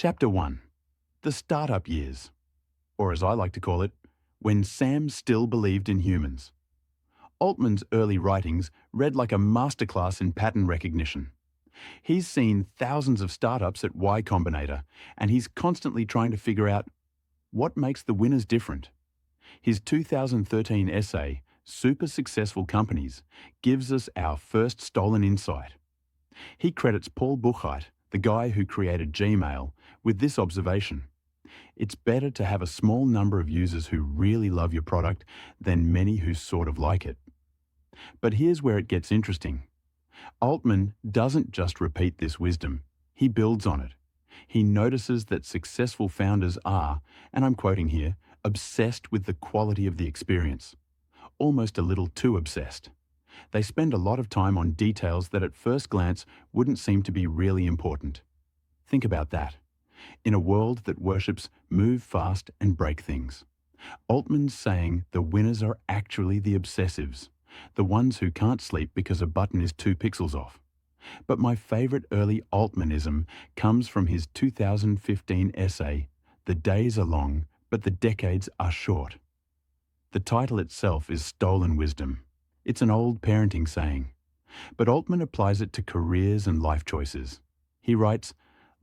Chapter 1. The Startup Years, or as I like to call it, When Sam Still Believed in Humans. Altman's early writings read like a masterclass in pattern recognition. He's seen thousands of startups at Y Combinator, and he's constantly trying to figure out what makes the winners different. His 2013 essay, Super Successful Companies, gives us our first stolen insight. He credits Paul Buchheit, the guy who created Gmail, with this observation: it's better to have a small number of users who really love your product than many who sort of like it. But here's where it gets interesting. Altman doesn't just repeat this wisdom, he builds on it. He notices that successful founders are, and I'm quoting here, obsessed with the quality of the experience. Almost a little too obsessed. They spend a lot of time on details that at first glance wouldn't seem to be really important. Think about that. In a world that worships move fast and break things, Altman's saying the winners are actually the obsessives, the ones who can't sleep because a button is 2 pixels off. But my favorite early Altmanism comes from his 2015 essay, The Days Are Long, but the Decades Are Short. The title itself is stolen wisdom. It's an old parenting saying, but Altman applies it to careers and life choices. He writes,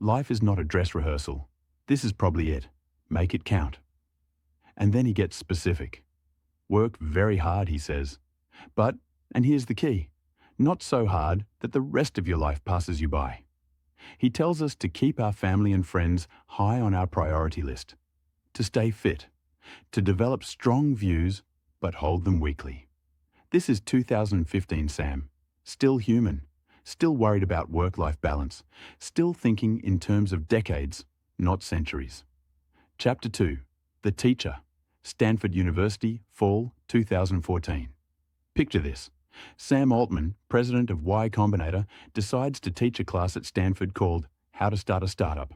"Life is not a dress rehearsal. This is probably it. Make it count." And then he gets specific. Work very hard, he says. But, and here's the key, not so hard that the rest of your life passes you by. He tells us to keep our family and friends high on our priority list, to stay fit, to develop strong views, but hold them weakly. This is 2015 Sam, still human, still worried about work-life balance, still thinking in terms of decades, not centuries. Chapter 2. The Teacher, Stanford University, Fall 2014. Picture this. Sam Altman, president of Y Combinator, decides to teach a class at Stanford called How to Start a Startup.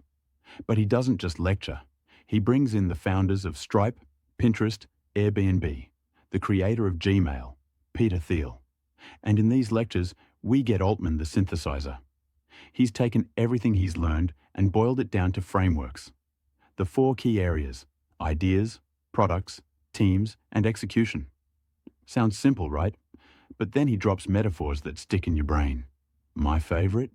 But he doesn't just lecture. He brings in the founders of Stripe, Pinterest, Airbnb, the creator of Gmail, Peter Thiel. And in these lectures, we get Altman the synthesizer. He's taken everything he's learned and boiled it down to frameworks. The 4 key areas: ideas, products, teams, and execution. Sounds simple, right? But then he drops metaphors that stick in your brain. My favorite?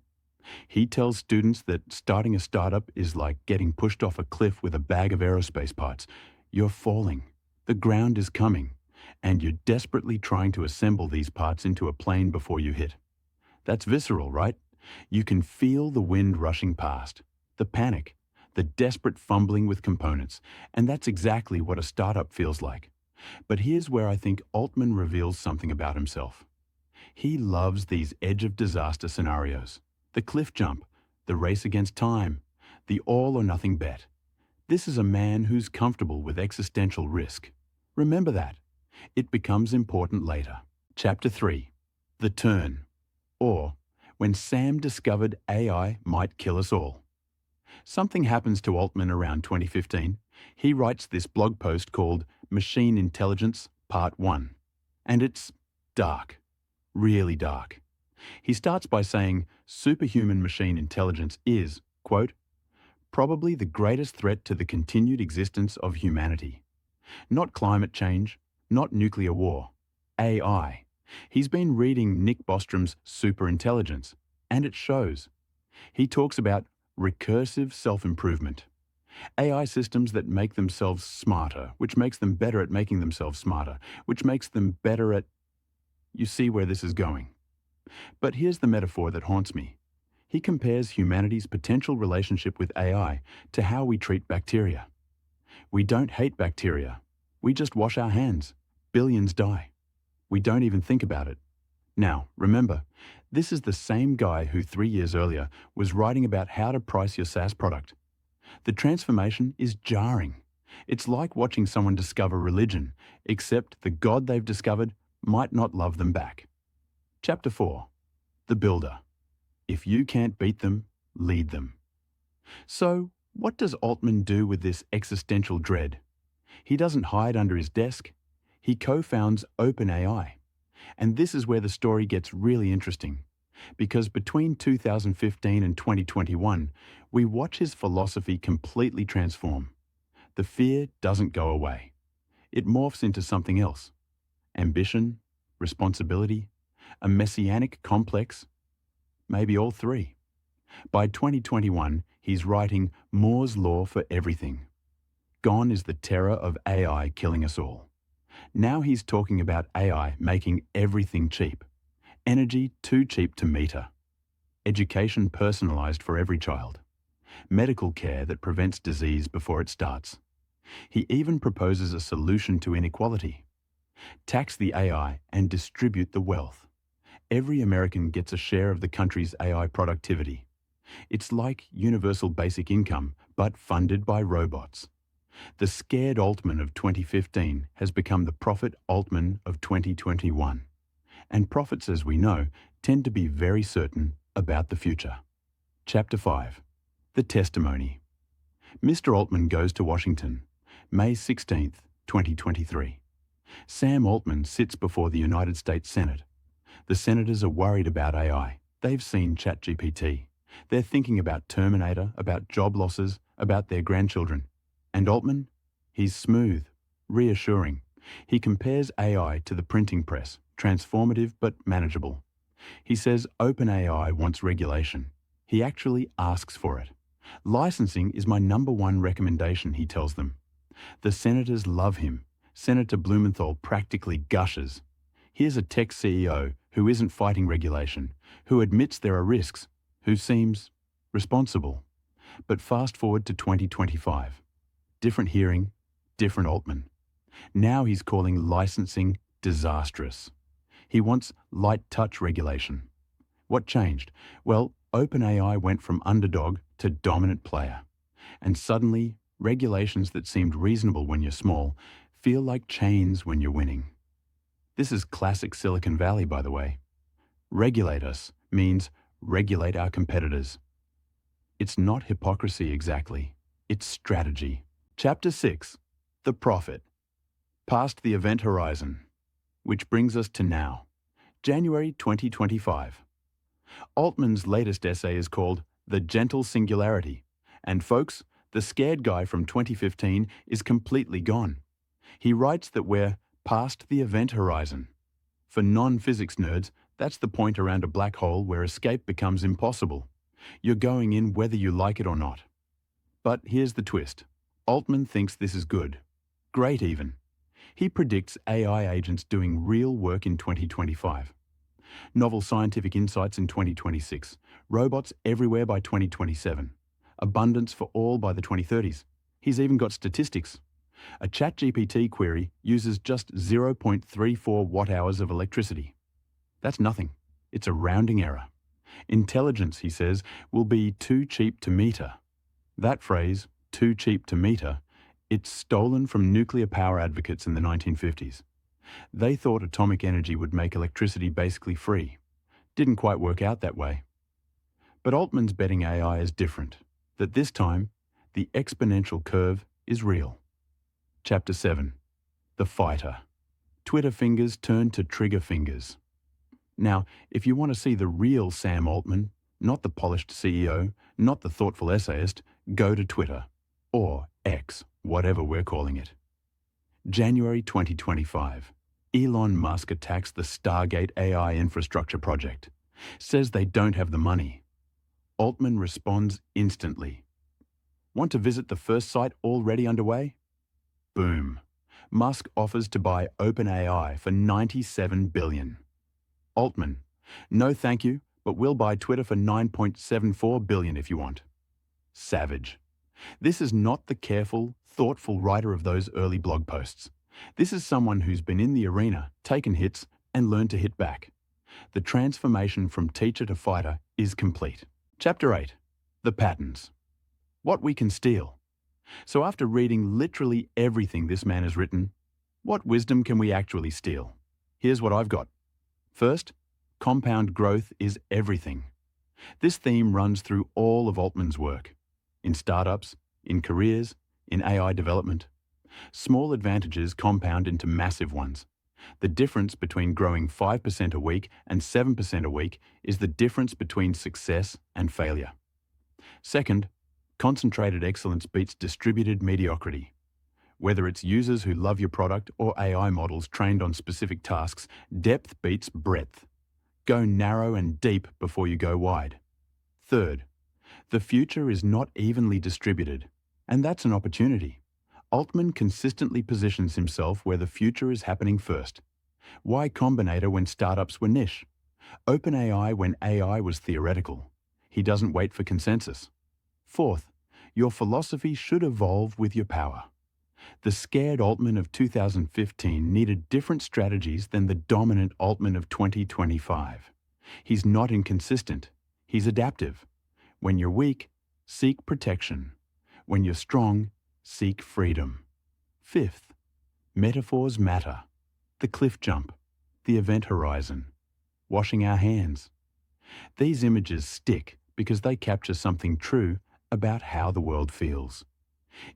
He tells students that starting a startup is like getting pushed off a cliff with a bag of aerospace parts. You're falling. The ground is coming. And you're desperately trying to assemble these parts into a plane before you hit. That's visceral, right? You can feel the wind rushing past, the panic, the desperate fumbling with components, and that's exactly what a startup feels like. But here's where I think Altman reveals something about himself. He loves these edge-of-disaster scenarios, the cliff jump, the race against time, the all-or-nothing bet. This is a man who's comfortable with existential risk. Remember that. It becomes important later. Chapter 3. The Turn, or When Sam Discovered AI Might Kill Us All. Something happens to Altman around 2015. He writes this blog post called Machine Intelligence, Part 1. And it's dark, really dark. He starts by saying superhuman machine intelligence is, quote, probably the greatest threat to the continued existence of humanity. Not climate change, not nuclear war, AI. He's been reading Nick Bostrom's Superintelligence, and it shows. He talks about recursive self-improvement. AI systems that make themselves smarter, which makes them better at making themselves smarter, which makes them better at... You see where this is going. But here's the metaphor that haunts me. He compares humanity's potential relationship with AI to how we treat bacteria. We don't hate bacteria. We just wash our hands. Billions die. We don't even think about it. Now, remember, this is the same guy who 3 years earlier was writing about how to price your SaaS product. The transformation is jarring. It's like watching someone discover religion, except the God they've discovered might not love them back. Chapter 4. The Builder. If you can't beat them, lead them. So, what does Altman do with this existential dread? He doesn't hide under his desk. He co-founds OpenAI. And this is where the story gets really interesting. Because between 2015 and 2021, we watch his philosophy completely transform. The fear doesn't go away. It morphs into something else. Ambition, responsibility, a messianic complex, maybe all three. By 2021, he's writing Moore's Law for everything. Gone is the terror of AI killing us all. Now he's talking about AI making everything cheap. Energy too cheap to meter. Education personalized for every child. Medical care that prevents disease before it starts. He even proposes a solution to inequality. Tax the AI and distribute the wealth. Every American gets a share of the country's AI productivity. It's like universal basic income, but funded by robots. The scared Altman of 2015 has become the prophet Altman of 2021. And prophets, as we know, tend to be very certain about the future. Chapter 5. The Testimony. Mr. Altman goes to Washington, May 16, 2023. Sam Altman sits before the United States Senate. The senators are worried about AI. They've seen ChatGPT. They're thinking about Terminator, about job losses, about their grandchildren. And Altman? He's smooth, reassuring. He compares AI to the printing press, transformative but manageable. He says OpenAI wants regulation. He actually asks for it. Licensing is my #1 recommendation, he tells them. The senators love him. Senator Blumenthal practically gushes. Here's a tech CEO who isn't fighting regulation, who admits there are risks, who seems responsible. But fast forward to 2025. Different hearing, different Altman. Now he's calling licensing disastrous. He wants light touch regulation. What changed? Well, OpenAI went from underdog to dominant player. And suddenly, regulations that seemed reasonable when you're small feel like chains when you're winning. This is classic Silicon Valley, by the way. Regulate us means regulate our competitors. It's not hypocrisy exactly. It's strategy. Chapter 6. The Prophet. Past the event horizon. Which brings us to now. January 2025. Altman's latest essay is called The Gentle Singularity. And folks, the scared guy from 2015 is completely gone. He writes that we're past the event horizon. For non-physics nerds, that's the point around a black hole where escape becomes impossible. You're going in whether you like it or not. But here's the twist. Altman thinks this is good. Great even. He predicts AI agents doing real work in 2025. Novel scientific insights in 2026. Robots everywhere by 2027. Abundance for all by the 2030s. He's even got statistics. A ChatGPT query uses just 0.34 watt-hours of electricity. That's nothing. It's a rounding error. Intelligence, he says, will be too cheap to meter. That phrase, too cheap to meter, it's stolen from nuclear power advocates in the 1950s. They thought atomic energy would make electricity basically free. Didn't quite work out that way. But Altman's betting AI is different, that this time, the exponential curve is real. Chapter 7. The Fighter. Twitter fingers turn to trigger fingers. Now, if you want to see the real Sam Altman, not the polished CEO, not the thoughtful essayist, go to Twitter. Or X, whatever we're calling it. January 2025. Elon Musk attacks the Stargate AI infrastructure project. Says they don't have the money. Altman responds instantly. Want to visit the first site already underway? Boom. Musk offers to buy OpenAI for $97 billion. Altman, no thank you, but we'll buy Twitter for $9.74 billion if you want. Savage. This is not the careful, thoughtful writer of those early blog posts. This is someone who's been in the arena, taken hits, and learned to hit back. The transformation from teacher to fighter is complete. Chapter 8. The Patterns. What we can steal. So after reading literally everything this man has written, what wisdom can we actually steal? Here's what I've got. First, compound growth is everything. This theme runs through all of Altman's work. In startups, in careers, in AI development. Small advantages compound into massive ones. The difference between growing 5% a week and 7% a week is the difference between success and failure. Second, concentrated excellence beats distributed mediocrity. Whether it's users who love your product or AI models trained on specific tasks, depth beats breadth. Go narrow and deep before you go wide. Third, the future is not evenly distributed, and that's an opportunity. Altman consistently positions himself where the future is happening first. Y Combinator when startups were niche. OpenAI when AI was theoretical. He doesn't wait for consensus. Fourth, your philosophy should evolve with your power. The scared Altman of 2015 needed different strategies than the dominant Altman of 2025. He's not inconsistent. He's adaptive. When you're weak, seek protection. When you're strong, seek freedom. Fifth, metaphors matter. The cliff jump, the event horizon, washing our hands. These images stick because they capture something true about how the world feels.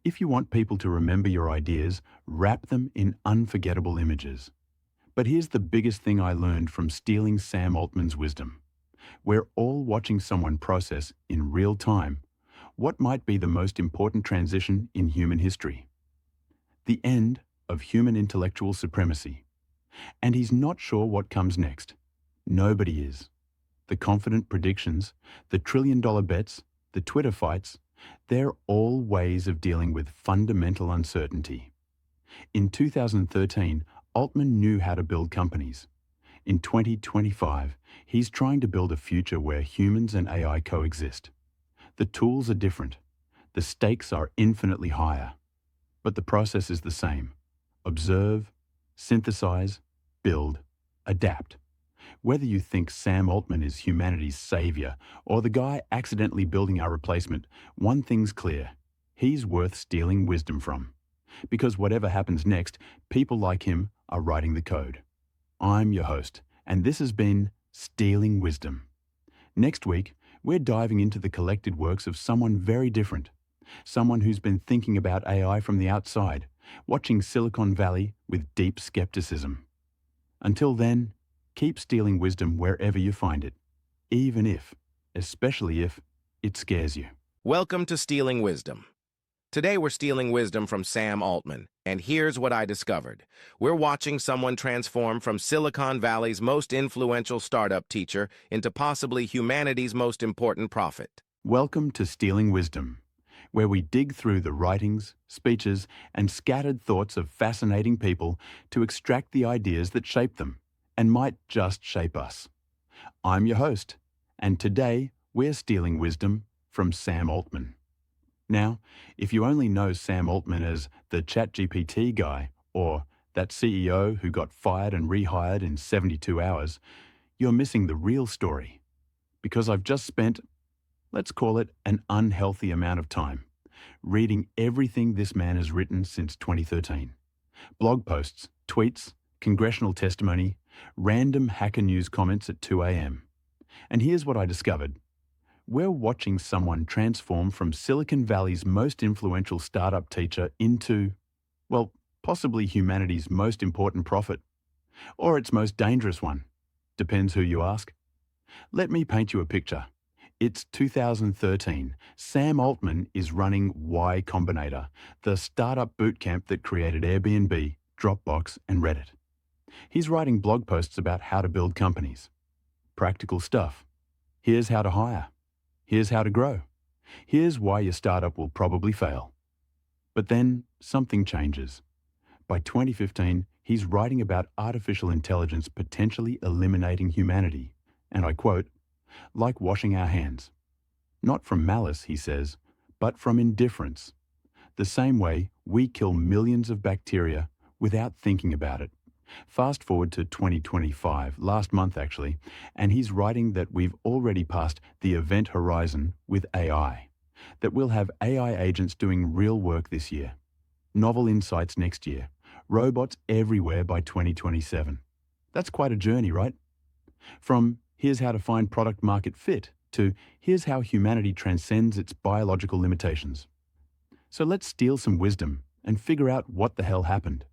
If you want people to remember your ideas, wrap them in unforgettable images. But here's the biggest thing I learned from stealing Sam Altman's wisdom. We're all watching someone process, in real time, what might be the most important transition in human history. The end of human intellectual supremacy. And he's not sure what comes next. Nobody is. The confident predictions, the trillion-dollar bets, the Twitter fights, they're all ways of dealing with fundamental uncertainty. In 2013, Altman knew how to build companies. In 2025, he's trying to build a future where humans and AI coexist. The tools are different. The stakes are infinitely higher. But the process is the same. Observe, synthesize, build, adapt. Whether you think Sam Altman is humanity's savior or the guy accidentally building our replacement, one thing's clear. He's worth stealing wisdom from. Because whatever happens next, people like him are writing the code. I'm your host, and this has been Stealing Wisdom. Next week, we're diving into the collected works of someone very different. Someone who's been thinking about AI from the outside, watching Silicon Valley with deep skepticism. Until then, keep stealing wisdom wherever you find it, even if, especially if, it scares you. Welcome to Stealing Wisdom. Today we're stealing wisdom from Sam Altman, and here's what I discovered. We're watching someone transform from Silicon Valley's most influential startup teacher into possibly humanity's most important prophet. Welcome to Stealing Wisdom, where we dig through the writings, speeches, and scattered thoughts of fascinating people to extract the ideas that shape them and might just shape us. I'm your host, and today we're stealing wisdom from Sam Altman. Now, if you only know Sam Altman as the ChatGPT guy or that CEO who got fired and rehired in 72 hours, you're missing the real story. Because I've just spent, let's call it an unhealthy amount of time, reading everything this man has written since 2013. Blog posts, tweets, congressional testimony, random Hacker News comments at 2 a.m. And here's what I discovered. We're watching someone transform from Silicon Valley's most influential startup teacher into, well, possibly humanity's most important prophet. Or its most dangerous one. Depends who you ask. Let me paint you a picture. It's 2013. Sam Altman is running Y Combinator, the startup bootcamp that created Airbnb, Dropbox, and Reddit. He's writing blog posts about how to build companies. Practical stuff. Here's how to hire. Here's how to grow. Here's why your startup will probably fail. But then something changes. By 2015, he's writing about artificial intelligence potentially eliminating humanity, and I quote, like washing our hands. Not from malice, he says, but from indifference. The same way we kill millions of bacteria without thinking about it. Fast forward to 2025, last month actually, and he's writing that we've already passed the event horizon with AI, that we'll have AI agents doing real work this year, novel insights next year, robots everywhere by 2027. That's quite a journey, right? From here's how to find product market fit to here's how humanity transcends its biological limitations. So let's steal some wisdom and figure out what the hell happened.